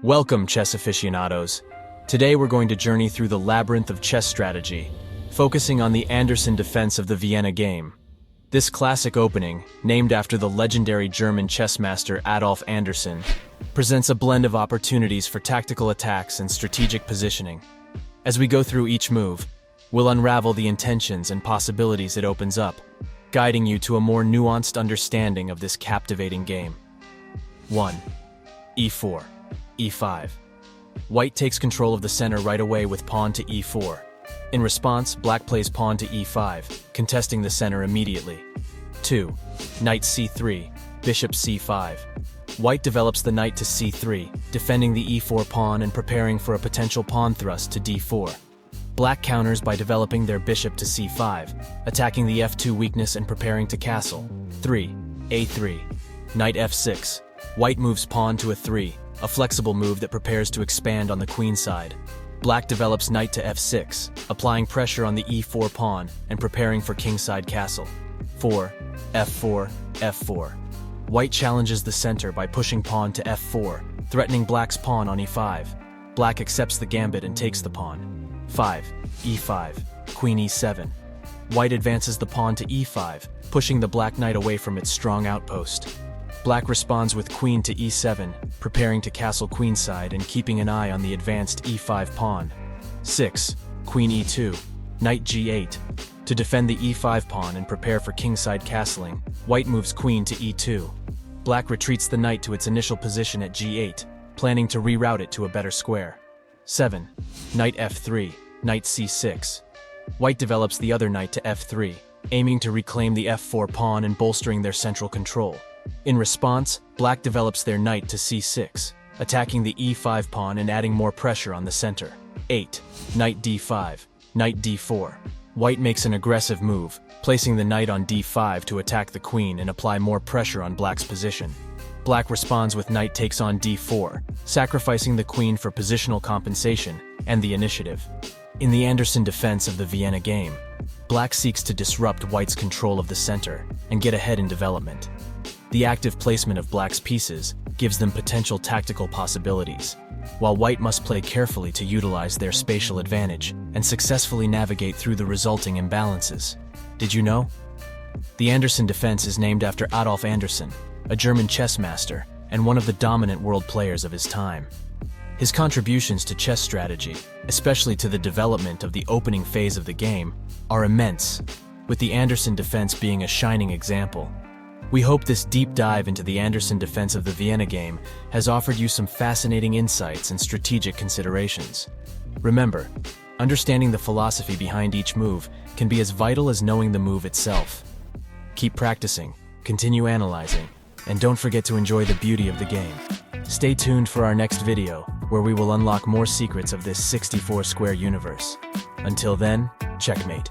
Welcome, chess aficionados. Today we're going to journey through the labyrinth of chess strategy, focusing on the Anderssen Defense of the Vienna Game. This classic opening, named after the legendary German chess master Adolf Anderssen, presents a blend of opportunities for tactical attacks and strategic positioning. As we go through each move, we'll unravel the intentions and possibilities it opens up, guiding you to a more nuanced understanding of this captivating game. 1. e4. e5. White takes control of the center right away with pawn to e4. In response, black plays pawn to e5, contesting the center immediately. 2. Knight c3, bishop c5. White develops the knight to c3, defending the e4 pawn and preparing for a potential pawn thrust to d4. Black counters by developing their bishop to c5, attacking the f2 weakness and preparing to castle. 3. a3. Knight f6. White moves pawn to a 3, a flexible move that prepares to expand on the queen side. Black develops knight to f6, applying pressure on the e4 pawn and preparing for kingside castle. 4. f4, f4. White challenges the center by pushing pawn to f4, threatening black's pawn on e5. Black accepts the gambit and takes the pawn. 5. e5, queen e7. White advances the pawn to e5, pushing the black knight away from its strong outpost. Black responds with queen to e7, preparing to castle queenside and keeping an eye on the advanced e5 pawn. 6. Queen e2, knight g8. To defend the e5 pawn and prepare for kingside castling, white moves queen to e2. Black retreats the knight to its initial position at g8, planning to reroute it to a better square. 7. Knight f3, knight c6. White develops the other knight to f3, aiming to reclaim the f4 pawn and bolstering their central control. In response, black develops their knight to c6, attacking the e5 pawn and adding more pressure on the center. 8. Knight d5, knight d4. White makes an aggressive move, placing the knight on d5 to attack the queen and apply more pressure on black's position. Black responds with knight takes on d4, sacrificing the queen for positional compensation and the initiative. In the Anderssen Defense of the Vienna Game, black seeks to disrupt white's control of the center and get ahead in development. The active placement of black's pieces gives them potential tactical possibilities, while white must play carefully to utilize their spatial advantage and successfully navigate through the resulting imbalances. Did you know? The Anderssen Defense is named after Adolf Anderssen, a German chess master and one of the dominant world players of his time. His contributions to chess strategy, especially to the development of the opening phase of the game, are immense, with the Anderssen Defense being a shining example. We hope this deep dive into the Anderssen Defense of the Vienna Game has offered you some fascinating insights and strategic considerations. Remember, understanding the philosophy behind each move can be as vital as knowing the move itself. Keep practicing, continue analyzing, and don't forget to enjoy the beauty of the game. Stay tuned for our next video, where we will unlock more secrets of this 64-square universe. Until then, checkmate.